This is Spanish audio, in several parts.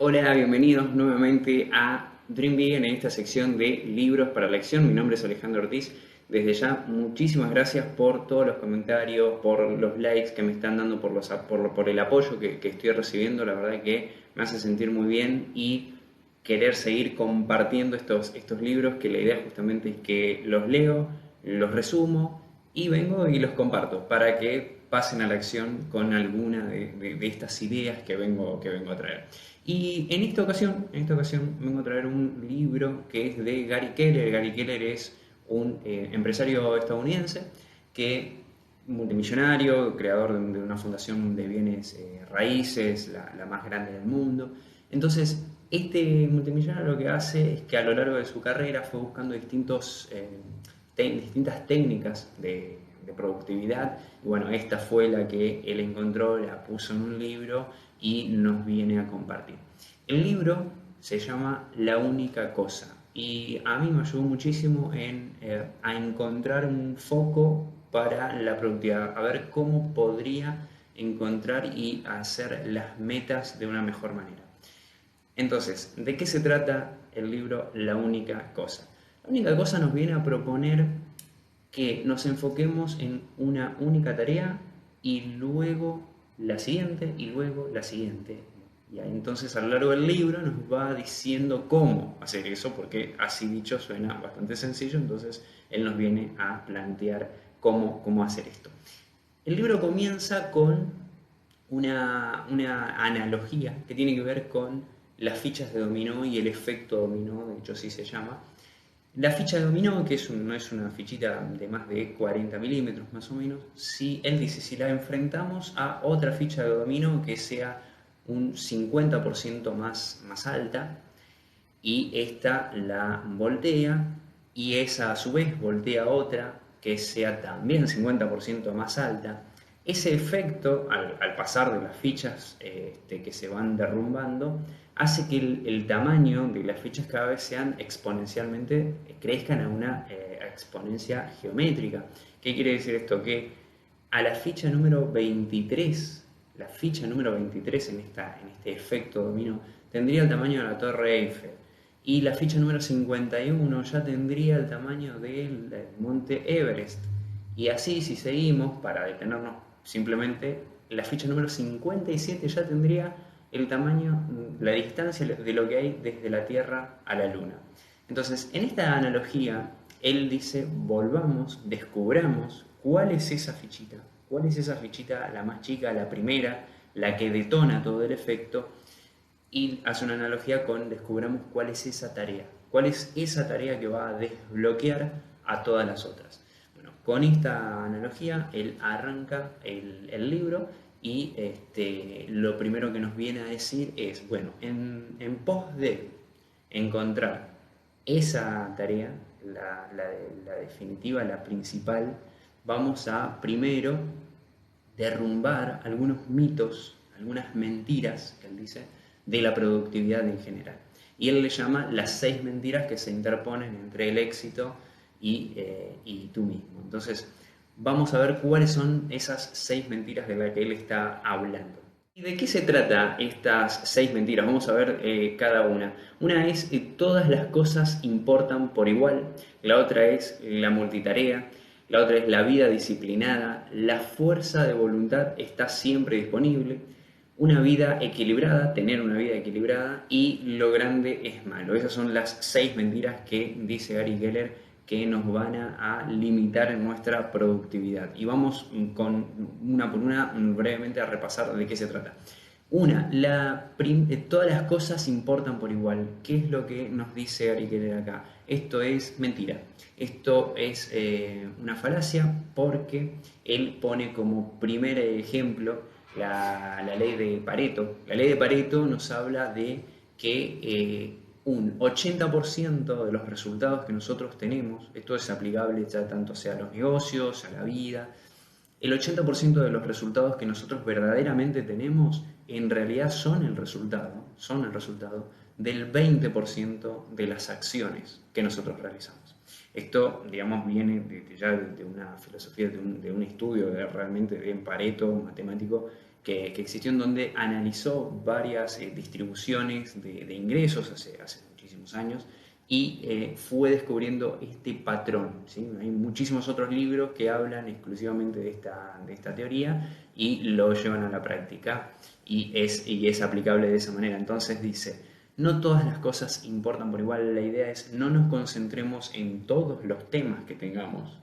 Hola, bienvenidos nuevamente a Dream Big en esta sección de libros para la acción. Mi nombre es Alejandro Ortiz. Desde ya, muchísimas gracias por todos los comentarios, por los likes que me están dando, por el apoyo que estoy recibiendo. La verdad que me hace sentir muy bien y querer seguir compartiendo estos libros, que la idea justamente es que los leo, los resumo y vengo y los comparto para que pasen a la acción con alguna de estas ideas que vengo a traer. Y en esta ocasión vengo a traer un libro que es de Gary Keller. Gary Keller es un empresario estadounidense que multimillonario, creador de una fundación de bienes raíces, la más grande del mundo. Entonces, este multimillonario lo que hace es que a lo largo de su carrera fue buscando distintas técnicas de productividad. Y bueno, esta fue la que él encontró, la puso en un libro y nos viene a compartir. El libro se llama La única cosa y a mí me ayudó muchísimo a encontrar un foco para la productividad, a ver cómo podría encontrar y hacer las metas de una mejor manera. Entonces, ¿de qué se trata el libro La única cosa? La única cosa nos viene a proponer que nos enfoquemos en una única tarea y luego la siguiente y luego la siguiente. Y ahí, entonces a lo largo del libro nos va diciendo cómo hacer eso, porque así dicho suena bastante sencillo, entonces él nos viene a plantear cómo hacer esto. El libro comienza con una analogía que tiene que ver con las fichas de dominó y el efecto dominó, de hecho así se llama. La ficha de dominó, que no es una fichita de más de 40 milímetros más o menos, si él dice, si la enfrentamos a otra ficha de dominó que sea un 50% más alta, y esta la voltea, y esa a su vez voltea otra que sea también 50% más alta. Ese efecto, al pasar de las fichas que se van derrumbando, hace que el tamaño de las fichas cada vez sean exponencialmente, crezcan a una exponencia geométrica. ¿Qué quiere decir esto? Que a la ficha número 23, la ficha número 23 en este efecto dominó, tendría el tamaño de la Torre Eiffel. Y la ficha número 51 ya tendría el tamaño del monte Everest. Y así, si seguimos, para detenernos simplemente, la ficha número 57 ya tendría el tamaño, la distancia de lo que hay desde la Tierra a la Luna. Entonces, en esta analogía, él dice, volvamos, descubramos cuál es esa fichita, la más chica, la primera, la que detona todo el efecto, y hace una analogía con descubramos cuál es esa tarea, cuál es esa tarea que va a desbloquear a todas las otras. Bueno, con esta analogía él arranca el libro y lo primero que nos viene a decir es, bueno, en pos de encontrar esa tarea, la definitiva, la principal, vamos a primero derrumbar algunos mitos, algunas mentiras, que él dice, de la productividad en general. Y él le llama las 6 mentiras que se interponen entre el éxito y tú mismo. Entonces, vamos a ver cuáles son esas 6 mentiras de las que él está hablando. ¿Y de qué se trata estas 6 mentiras? Vamos a ver cada una. Una es que todas las cosas importan por igual, la otra es la multitarea, la otra es la vida disciplinada, la fuerza de voluntad está siempre disponible, una vida equilibrada, tener una vida equilibrada y lo grande es malo. Esas son las 6 mentiras que dice Gary Keller que nos van a limitar nuestra productividad. Y vamos con una por una brevemente a repasar de qué se trata. Una, todas las cosas importan por igual. ¿Qué es lo que nos dice Gary Keller acá? Esto es mentira. Esto es una falacia porque él pone como primer ejemplo la ley de Pareto. La ley de Pareto nos habla de que un 80% de los resultados que nosotros tenemos, esto es aplicable ya tanto sea a los negocios, a la vida, el 80% de los resultados que nosotros verdaderamente tenemos en realidad son el resultado del 20% de las acciones que nosotros realizamos. Esto, digamos, viene ya de una filosofía, de un estudio realmente de Pareto, matemático, que existió, en donde analizó varias distribuciones de ingresos hace muchísimos años y fue descubriendo este patrón, ¿sí? Hay muchísimos otros libros que hablan exclusivamente de esta teoría y lo llevan a la práctica y es aplicable de esa manera. Entonces dice, no todas las cosas importan por igual. La idea es no nos concentremos en todos los temas que tengamos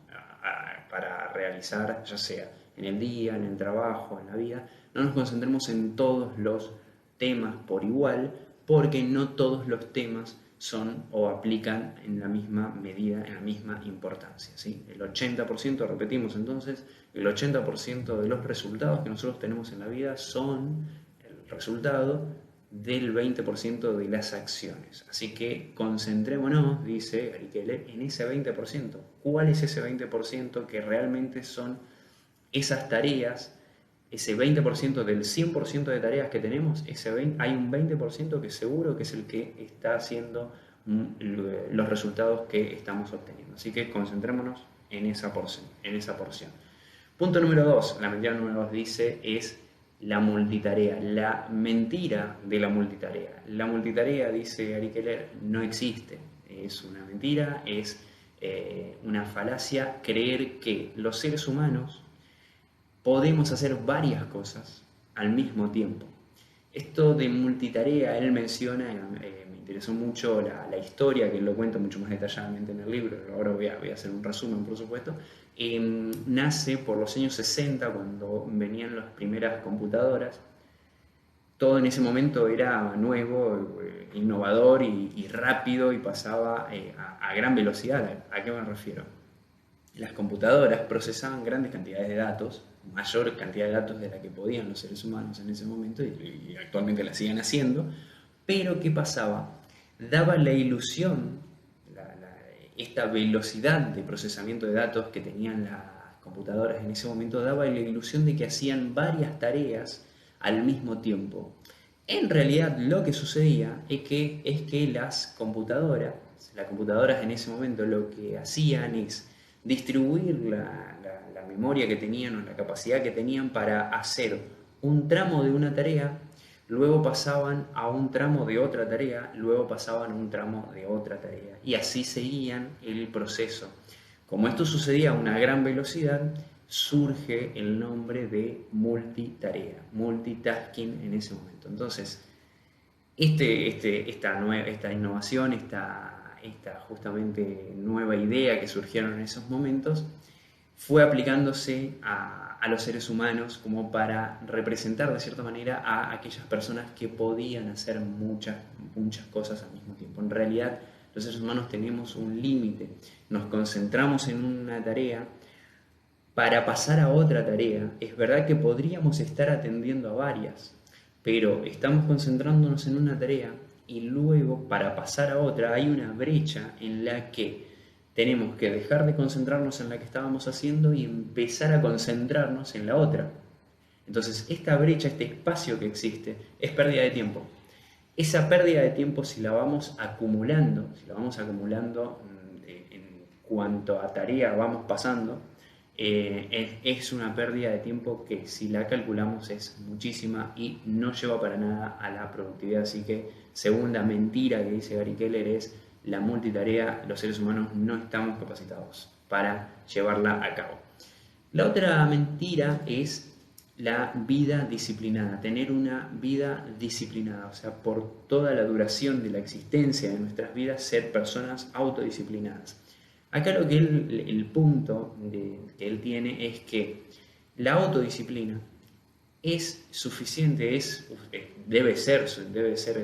para realizar, ya sea en el día, en el trabajo, en la vida. No nos concentremos en todos los temas por igual, porque no todos los temas son o aplican en la misma medida, en la misma importancia, ¿sí? El 80%, repetimos entonces, el 80% de los resultados que nosotros tenemos en la vida son el resultado del 20% de las acciones. Así que concentrémonos, dice Gary Keller, en ese 20%. ¿Cuál es ese 20% que realmente son esas tareas? Ese 20% del 100% de tareas que tenemos, hay un 20% que seguro que es el que está haciendo los resultados que estamos obteniendo. Así que concentrémonos en esa porción. Punto número 2, la mentira número 2 dice, es la multitarea, la mentira de la multitarea. La multitarea, dice Gary Keller, no existe. Es una mentira, es una falacia creer que los seres humanos podemos hacer varias cosas al mismo tiempo. Esto de multitarea, él menciona, me interesó mucho la historia, que él lo cuenta mucho más detalladamente en el libro, ahora voy a hacer un resumen, por supuesto. Nace por los años 60, cuando venían las primeras computadoras. Todo en ese momento era nuevo, innovador y rápido, y pasaba a gran velocidad. ¿A qué me refiero? Las computadoras procesaban grandes cantidades de datos, mayor cantidad de datos de la que podían los seres humanos en ese momento, y actualmente la siguen haciendo, pero ¿qué pasaba? Daba la ilusión, esta velocidad de procesamiento de datos que tenían las computadoras en ese momento, daba la ilusión de que hacían varias tareas al mismo tiempo. En realidad lo que sucedía es que las computadoras en ese momento lo que hacían es distribuir la memoria que tenían o la capacidad que tenían para hacer un tramo de una tarea, luego pasaban a un tramo de otra tarea, luego pasaban a un tramo de otra tarea, y así seguían el proceso. Como esto sucedía a una gran velocidad, surge el nombre de multitarea, multitasking en ese momento. Entonces, esta innovación, esta justamente nueva idea que surgieron en esos momentos, fue aplicándose a los seres humanos como para representar de cierta manera a aquellas personas que podían hacer muchas cosas al mismo tiempo. En realidad, los seres humanos tenemos un límite, nos concentramos en una tarea para pasar a otra tarea. Es verdad que podríamos estar atendiendo a varias, pero estamos concentrándonos en una tarea y luego para pasar a otra hay una brecha en la que tenemos que dejar de concentrarnos en la que estábamos haciendo y empezar a concentrarnos en la otra. Entonces, esta brecha, este espacio que existe, es pérdida de tiempo. Esa pérdida de tiempo, si la vamos acumulando en cuanto a tarea vamos pasando, es una pérdida de tiempo que, si la calculamos, es muchísima y no lleva para nada a la productividad. Así que, segunda mentira que dice Gary Keller es: la multitarea, los seres humanos no estamos capacitados para llevarla a cabo. La otra mentira es la vida disciplinada, tener una vida disciplinada, o sea, por toda la duración de la existencia de nuestras vidas, ser personas autodisciplinadas. Acá el punto que él tiene es que la autodisciplina es suficiente, debe ser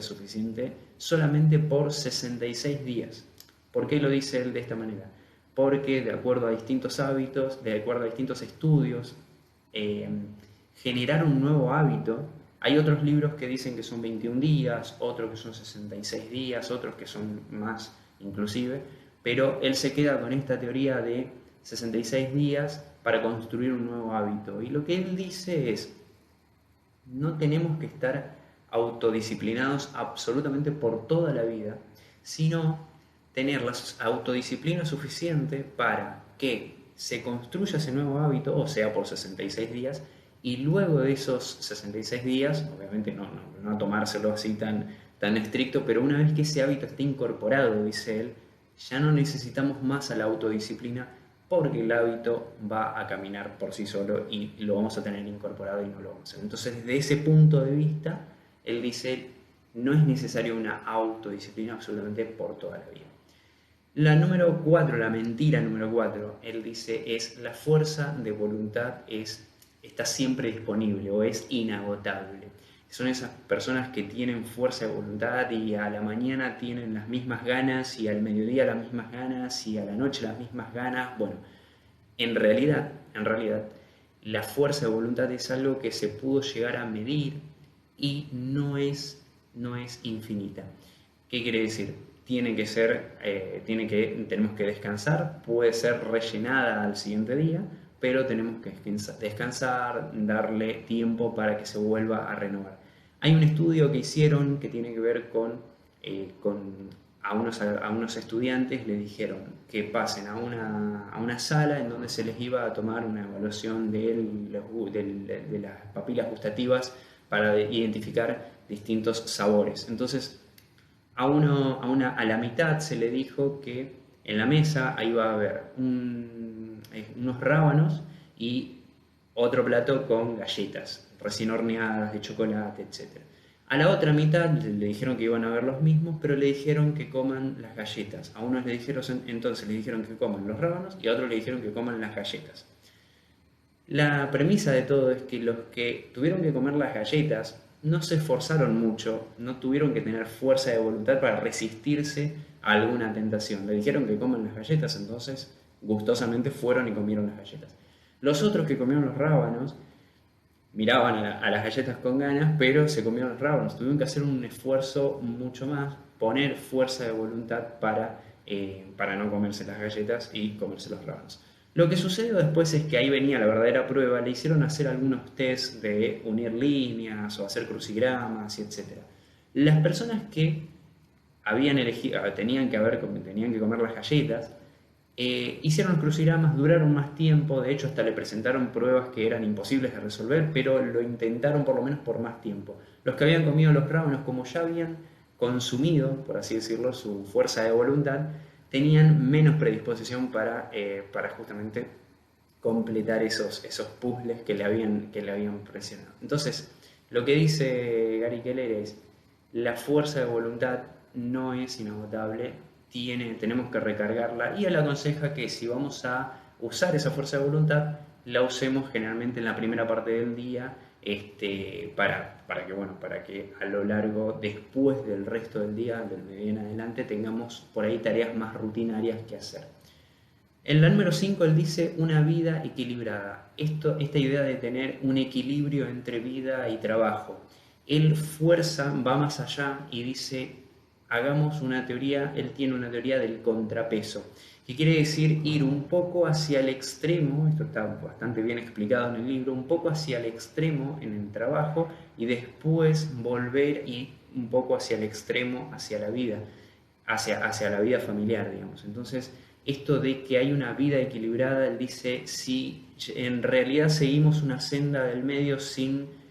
suficiente solamente por 66 días. ¿Por qué lo dice él de esta manera? Porque de acuerdo a distintos hábitos, de acuerdo a distintos estudios, generar un nuevo hábito, hay otros libros que dicen que son 21 días, otros que son 66 días, otros que son más inclusive, pero él se queda con esta teoría de 66 días para construir un nuevo hábito. Y lo que él dice es: no tenemos que estar autodisciplinados absolutamente por toda la vida, sino tener la autodisciplina suficiente para que se construya ese nuevo hábito, o sea, por 66 días, y luego de esos 66 días, obviamente no tomárselo así tan estricto, pero una vez que ese hábito esté incorporado, dice él, ya no necesitamos más a la autodisciplina porque el hábito va a caminar por sí solo y lo vamos a tener incorporado y no lo vamos a hacer. Entonces, desde ese punto de vista, él dice, no es necesaria una autodisciplina absolutamente por toda la vida. La número 4, la mentira número 4, él dice, es la fuerza de voluntad está siempre disponible o es inagotable. Son esas personas que tienen fuerza de voluntad y a la mañana tienen las mismas ganas y al mediodía las mismas ganas y a la noche las mismas ganas. Bueno, en realidad, la fuerza de voluntad es algo que se pudo llegar a medir y no es infinita. ¿Qué quiere decir? Tenemos que descansar, puede ser rellenada al siguiente día, pero tenemos que descansar, darle tiempo para que se vuelva a renovar. Hay un estudio que hicieron que tiene que ver a unos estudiantes le dijeron que pasen a una sala en donde se les iba a tomar una evaluación de las papilas gustativas para identificar distintos sabores. Entonces, a la mitad se le dijo que en la mesa iba a haber unos rábanos y otro plato con galletas recién horneadas de chocolate, etc. A la otra mitad le dijeron que iban a ver los mismos, pero le dijeron que coman las galletas. A unos entonces le dijeron que coman los rábanos y a otros le dijeron que coman las galletas. La premisa de todo es que los que tuvieron que comer las galletas no se esforzaron mucho, no tuvieron que tener fuerza de voluntad para resistirse a alguna tentación. Le dijeron que coman las galletas, entonces gustosamente fueron y comieron las galletas. Los otros que comieron los rábanos miraban a las galletas con ganas, pero se comieron los rábanos. Tuvieron que hacer un esfuerzo mucho más, poner fuerza de voluntad para no comerse las galletas y comerse los rábanos. Lo que sucedió después es que ahí venía la verdadera prueba, le hicieron hacer algunos test de unir líneas o hacer crucigramas y etc. Las personas que habían elegido, tenían que comer las galletas, hicieron los crucigramas, duraron más tiempo, de hecho hasta le presentaron pruebas que eran imposibles de resolver, pero lo intentaron por lo menos por más tiempo. Los que habían comido los rábanos, como ya habían consumido, por así decirlo, su fuerza de voluntad, tenían menos predisposición para justamente completar esos puzzles que le habían presionado. Entonces, lo que dice Gary Keller es, la fuerza de voluntad no es inagotable, tenemos que recargarla, y él aconseja que si vamos a usar esa fuerza de voluntad, la usemos generalmente en la primera parte del día, para que a lo largo, después del resto del día, del mediodía en adelante, tengamos por ahí tareas más rutinarias que hacer. En la número 5 él dice una vida equilibrada. Esta idea de tener un equilibrio entre vida y trabajo. Él va más allá y dice, él tiene una teoría del contrapeso, que quiere decir ir un poco hacia el extremo, esto está bastante bien explicado en el libro, un poco hacia el extremo en el trabajo y después volver y un poco hacia el extremo, hacia la vida, hacia la vida familiar, digamos. Entonces, esto de que hay una vida equilibrada, él dice, si en realidad seguimos una senda del medio sin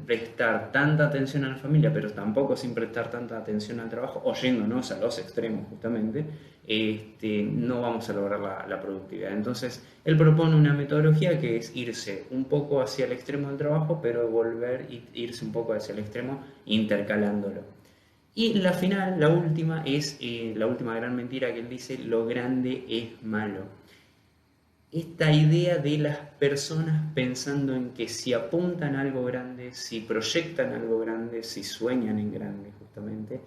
prestar tanta atención a la familia, pero tampoco sin prestar tanta atención al trabajo, o yéndonos a los extremos justamente, no vamos a lograr la productividad. Entonces, él propone una metodología que es irse un poco hacia el extremo del trabajo, pero volver e irse un poco hacia el extremo intercalándolo. Y la última es la última gran mentira que él dice, lo grande es malo. Esta idea de las personas pensando en que si apuntan a algo grande, si proyectan algo grande, si sueñan en grande justamente,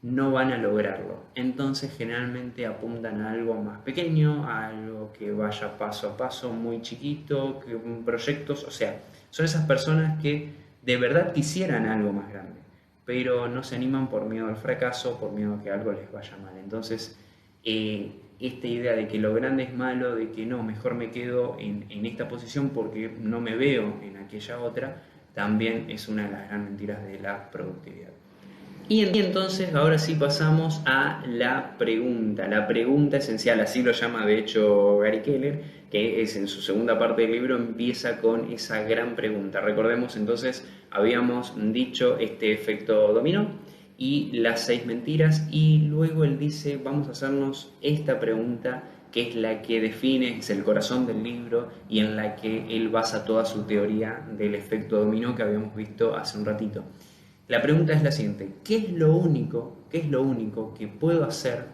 no van a lograrlo. Entonces generalmente apuntan a algo más pequeño, a algo que vaya paso a paso, muy chiquito, proyectos, o sea, son esas personas que de verdad quisieran algo más grande, pero no se animan por miedo al fracaso, por miedo a que algo les vaya mal. Entonces, esta idea de que lo grande es malo, de que no, mejor me quedo en esta posición porque no me veo en aquella otra, también es una de las grandes mentiras de la productividad. Y entonces ahora sí pasamos a la pregunta esencial, así lo llama de hecho Gary Keller, que es en su segunda parte del libro, empieza con esa gran pregunta. Recordemos entonces, habíamos dicho este efecto dominó y las 6 mentiras, y luego él dice, vamos a hacernos esta pregunta que es la que define, es el corazón del libro y en la que él basa toda su teoría del efecto dominó que habíamos visto hace un ratito. La pregunta es la siguiente: qué es lo único que puedo hacer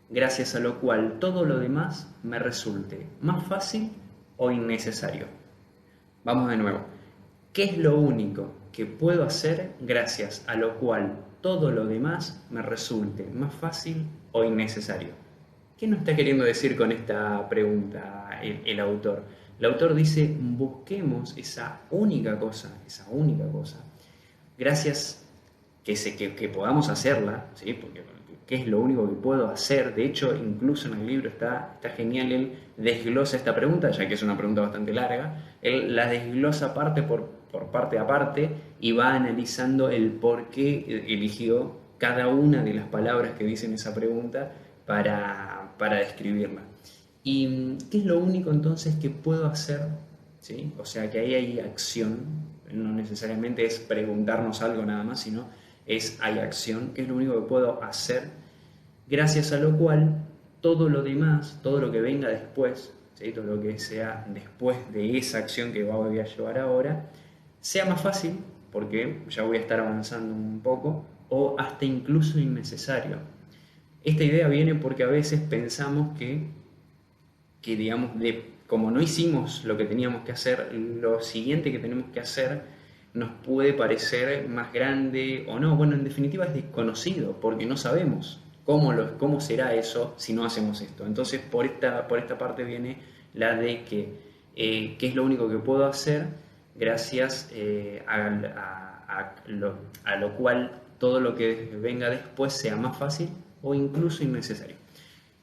gracias a lo cual todo lo demás me resulte más fácil o innecesario? Vamos de nuevo. ¿Qué es lo único que puedo hacer gracias a lo cual todo lo demás me resulte más fácil o innecesario? ¿Qué nos está queriendo decir con esta pregunta el autor? El autor dice, busquemos esa única cosa, gracias que podamos hacerla, ¿sí? Porque ¿qué es lo único que puedo hacer? De hecho, incluso en el libro está genial, él desglosa esta pregunta, ya que es una pregunta bastante larga, él la desglosa parte por parte a parte y va analizando el por qué eligió cada una de las palabras que dicen esa pregunta para describirla. ¿Y qué es lo único entonces que puedo hacer? ¿Sí? O sea que ahí hay acción, no necesariamente es preguntarnos algo nada más, sino hay acción, que es lo único que puedo hacer, gracias a lo cual todo lo demás, todo lo que venga después, ¿sí? Todo lo que sea después de esa acción que voy a llevar ahora, sea más fácil, porque ya voy a estar avanzando un poco, o hasta incluso innecesario. Esta idea viene porque a veces pensamos que digamos, como no hicimos lo que teníamos que hacer, lo siguiente que tenemos que hacer nos puede parecer más grande o no. Bueno, en definitiva es desconocido, porque no sabemos cómo será eso si no hacemos esto. Entonces, por esta parte viene la de que qué es lo único que puedo hacer gracias a lo cual todo lo que venga después sea más fácil o incluso innecesario.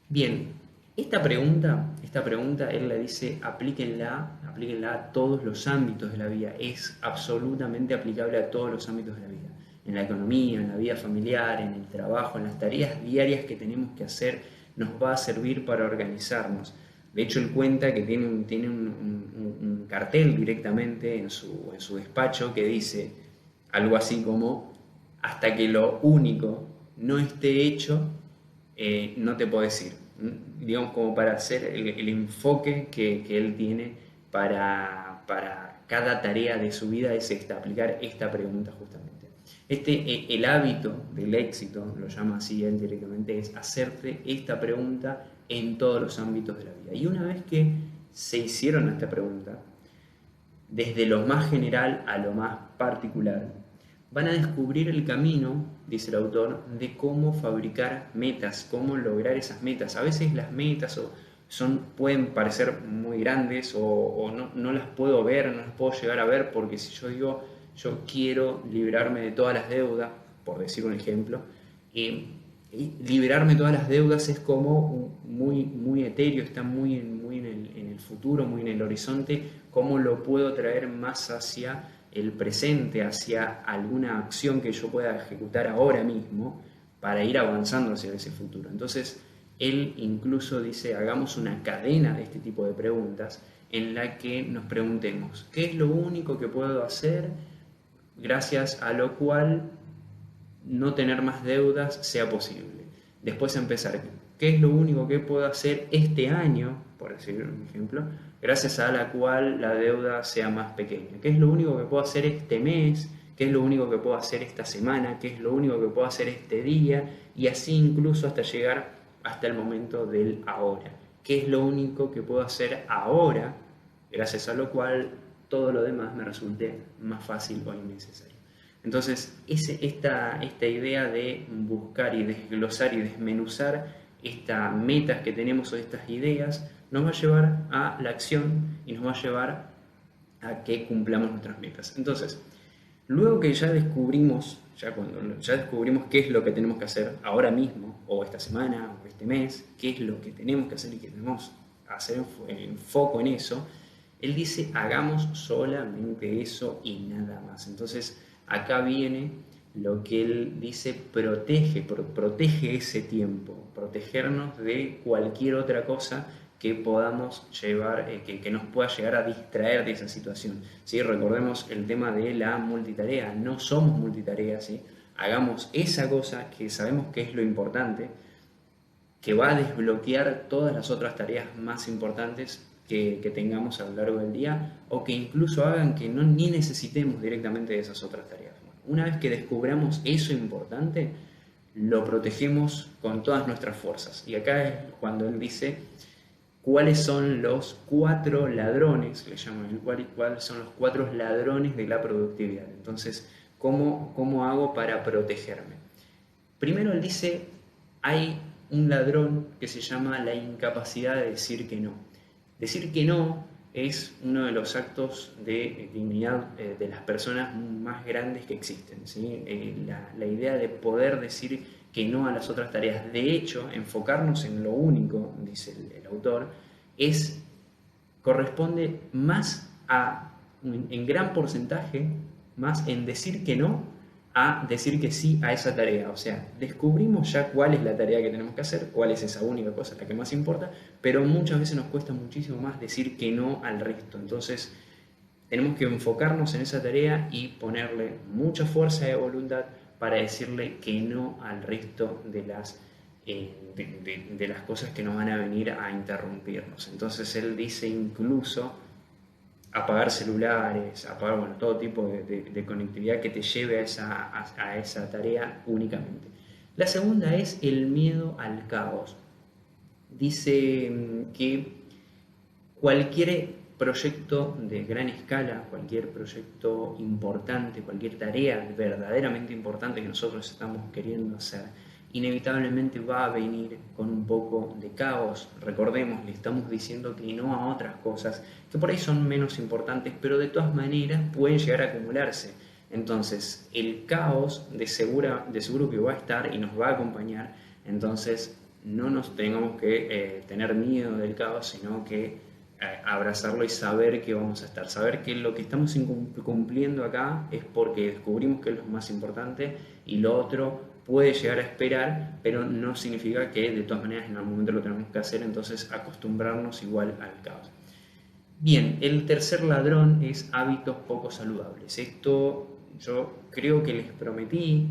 Bien, esta pregunta él le dice, aplíquenla a todos los ámbitos de la vida. Es absolutamente aplicable a todos los ámbitos de la vida. En la economía, en la vida familiar, en el trabajo, en las tareas diarias que tenemos que hacer, nos va a servir para organizarnos. De hecho, él cuenta que tiene un cartel directamente en su despacho que dice algo así como, hasta que lo único no esté hecho, no te puedo decir, digamos, como para hacer el enfoque que él tiene para cada tarea de su vida es aplicar esta pregunta justamente. El hábito del éxito, lo llama así él directamente, es hacerte esta pregunta en todos los ámbitos de la vida. Y una vez que se hicieron esta pregunta, desde lo más general a lo más particular, van a descubrir el camino, dice el autor, de cómo fabricar metas, cómo lograr esas metas. A veces las metas pueden parecer muy grandes o no las puedo ver, no las puedo llegar a ver, porque si yo digo, yo quiero librarme de todas las deudas, por decir un ejemplo, y liberarme de todas las deudas es como muy etéreo, está muy en el futuro, muy en el horizonte. ¿Cómo lo puedo traer más hacia el presente, hacia alguna acción que yo pueda ejecutar ahora mismo para ir avanzando hacia ese futuro? Entonces, él incluso dice, hagamos una cadena de este tipo de preguntas en la que nos preguntemos, ¿qué es lo único que puedo hacer gracias a lo cual no tener más deudas sea posible? Después empezar, ¿qué es lo único que puedo hacer este año, por decir un ejemplo, gracias a la cual la deuda sea más pequeña? ¿Qué es lo único que puedo hacer este mes? ¿Qué es lo único que puedo hacer esta semana? ¿Qué es lo único que puedo hacer este día? Y así incluso hasta llegar hasta el momento del ahora. ¿Qué es lo único que puedo hacer ahora, gracias a lo cual todo lo demás me resulte más fácil o innecesario? Entonces, esta idea de buscar y desglosar y desmenuzar estas metas que tenemos o estas ideas nos va a llevar a la acción y nos va a llevar a que cumplamos nuestras metas. Entonces, luego que ya descubrimos qué es lo que tenemos que hacer ahora mismo, o esta semana, o este mes, qué es lo que tenemos que hacer y que tenemos que hacer en foco en eso, él dice, hagamos solamente eso y nada más. Entonces, acá viene lo que él dice, protege ese tiempo, protegernos de cualquier otra cosa que podamos llevar, que nos pueda llegar a distraer de esa situación. ¿Sí? Recordemos el tema de la multitarea, no somos multitarea, ¿sí? Hagamos esa cosa que sabemos que es lo importante, que va a desbloquear todas las otras tareas más importantes que tengamos a lo largo del día, o que incluso hagan que no ni necesitemos directamente de esas otras tareas. Bueno, una vez que descubramos eso importante, lo protegemos con todas nuestras fuerzas. Y acá es cuando él dice cuáles son los 4 ladrones, le llaman, cuáles son los 4 ladrones de la productividad. Entonces, ¿cómo hago para protegerme? Primero él dice, hay un ladrón que se llama la incapacidad de decir que no. Decir que no es uno de los actos de dignidad de las personas más grandes que existen, ¿sí? La idea de poder decir que no a las otras tareas. De hecho, enfocarnos en lo único, dice el autor, corresponde más en gran porcentaje, más en decir que no a decir que sí a esa tarea. O sea, descubrimos ya cuál es la tarea que tenemos que hacer, cuál es esa única cosa, la que más importa, pero muchas veces nos cuesta muchísimo más decir que no al resto. Entonces, tenemos que enfocarnos en esa tarea y ponerle mucha fuerza de voluntad para decirle que no al resto de las cosas que nos van a venir a interrumpirnos. Entonces, él dice incluso apagar celulares, apagar todo tipo de conectividad que te lleve a esa tarea únicamente. La segunda es el miedo al caos. Dice que cualquier proyecto de gran escala, cualquier proyecto importante, cualquier tarea verdaderamente importante que nosotros estamos queriendo hacer, inevitablemente va a venir con un poco de caos. Recordemos, le estamos diciendo que no a otras cosas que por ahí son menos importantes, pero de todas maneras pueden llegar a acumularse. Entonces, el caos de seguro que va a estar y nos va a acompañar. Entonces, no nos tengamos que tener miedo del caos, sino que abrazarlo y saber que vamos a estar. Saber que lo que estamos cumpliendo acá es porque descubrimos que es lo más importante y lo otro puede llegar a esperar, pero no significa que de todas maneras en algún momento lo tenemos que hacer, entonces acostumbrarnos igual al caos. Bien, el tercer ladrón es hábitos poco saludables. Esto yo creo que les prometí,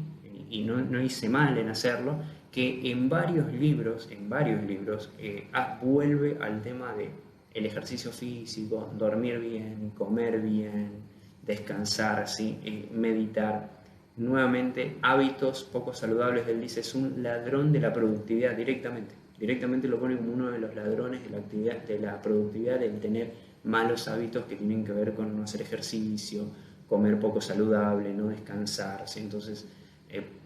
y no hice mal en hacerlo, que en varios libros vuelve al tema de el ejercicio físico, dormir bien, comer bien, descansar, ¿sí? Meditar. Nuevamente, hábitos poco saludables, él dice, es un ladrón de la productividad directamente. Directamente lo pone como uno de los ladrones de la productividad, el tener malos hábitos que tienen que ver con no hacer ejercicio, comer poco saludable, no descansar, ¿sí? Entonces,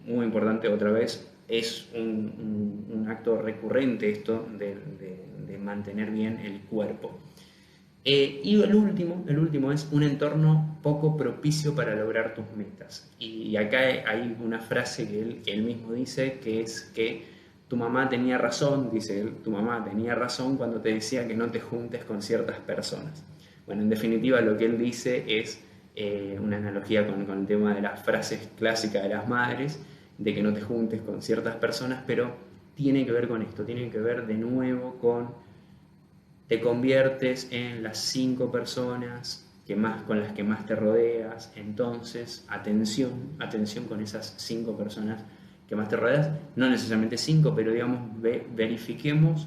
muy importante otra vez, es un acto recurrente esto de mantener bien el cuerpo. Y el último es un entorno poco propicio para lograr tus metas. Y acá hay una frase que él mismo dice, que es que tu mamá tenía razón, dice él, tu mamá tenía razón cuando te decía que no te juntes con ciertas personas. Bueno, en definitiva lo que él dice es una analogía con el tema de las frases clásicas de las madres, de que no te juntes con ciertas personas, pero tiene que ver con esto, tiene que ver de nuevo con te conviertes en las 5 personas con las que más te rodeas. Entonces, atención con esas 5 personas que más te rodeas, no necesariamente 5, pero digamos, verifiquemos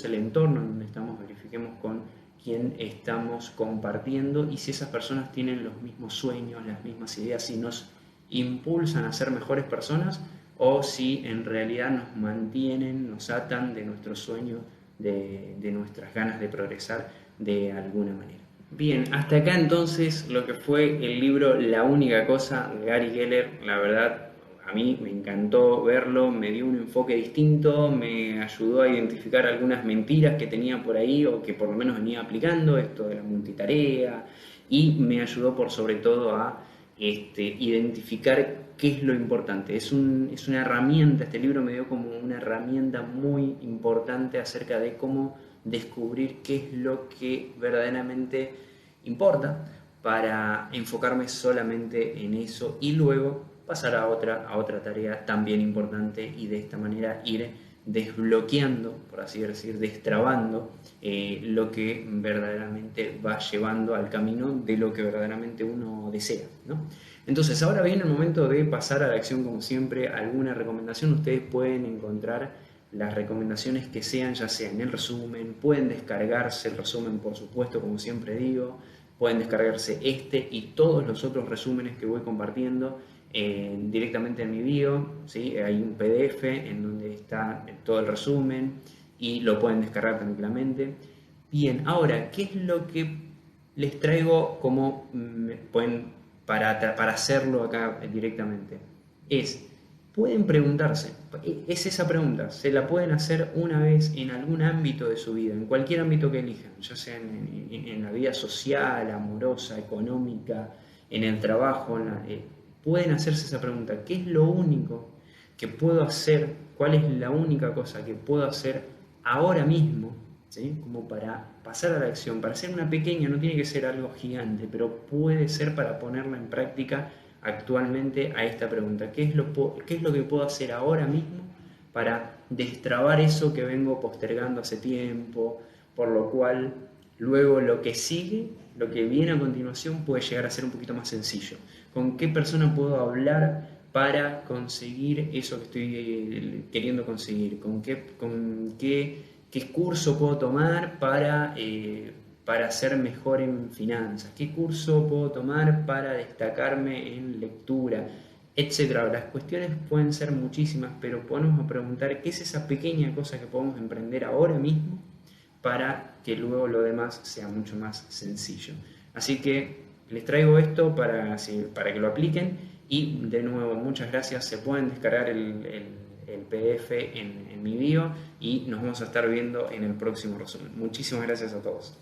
el entorno en donde estamos, verifiquemos con quién estamos compartiendo y si esas personas tienen los mismos sueños, las mismas ideas, si nos impulsan a ser mejores personas o si en realidad nos mantienen, nos atan de nuestros sueños, de nuestras ganas de progresar de alguna manera. Bien, hasta acá entonces lo que fue el libro La única cosa de Gary Keller. La verdad, a mí me encantó verlo, me dio un enfoque distinto, me ayudó a identificar algunas mentiras que tenía por ahí o que por lo menos venía aplicando, esto de la multitarea, y me ayudó por sobre todo a identificar qué es lo importante. Es una herramienta, este libro me dio como una herramienta muy importante acerca de cómo descubrir qué es lo que verdaderamente importa para enfocarme solamente en eso y luego pasar a otra tarea también importante y de esta manera ir desbloqueando, por así decir, destrabando lo que verdaderamente va llevando al camino de lo que verdaderamente uno desea, ¿no? Entonces, ahora viene el momento de pasar a la acción, como siempre. Alguna recomendación, ustedes pueden encontrar las recomendaciones que sean, ya sea en el resumen, pueden descargarse el resumen, por supuesto, como siempre digo, pueden descargarse este y todos los otros resúmenes que voy compartiendo directamente en mi bio, ¿sí? Hay un PDF en donde está todo el resumen y lo pueden descargar tranquilamente. Bien, ahora, ¿qué es lo que les traigo como para hacerlo acá directamente? Pueden preguntarse, es esa pregunta, se la pueden hacer una vez en algún ámbito de su vida, en cualquier ámbito que elijan, ya sea en la vida social, amorosa, económica, en el trabajo, pueden hacerse esa pregunta: ¿qué es lo único que puedo hacer? ¿Cuál es la única cosa que puedo hacer ahora mismo? ¿Sí? Como para pasar a la acción, para hacer una pequeña, no tiene que ser algo gigante, pero puede ser para ponerla en práctica actualmente a esta pregunta: ¿qué es lo que puedo hacer ahora mismo para destrabar eso que vengo postergando hace tiempo? Por lo cual, luego lo que sigue, lo que viene a continuación, puede llegar a ser un poquito más sencillo. ¿Con qué persona puedo hablar para conseguir eso que estoy queriendo conseguir? ¿Qué curso puedo tomar para ser mejor en finanzas? ¿Qué curso puedo tomar para destacarme en lectura? Etcétera. Las cuestiones pueden ser muchísimas, pero podemos preguntar qué es esa pequeña cosa que podemos emprender ahora mismo para que luego lo demás sea mucho más sencillo. Así que les traigo esto para que lo apliquen y de nuevo muchas gracias. Se pueden descargar el PDF en mi bio y nos vamos a estar viendo en el próximo resumen. Muchísimas gracias a todos.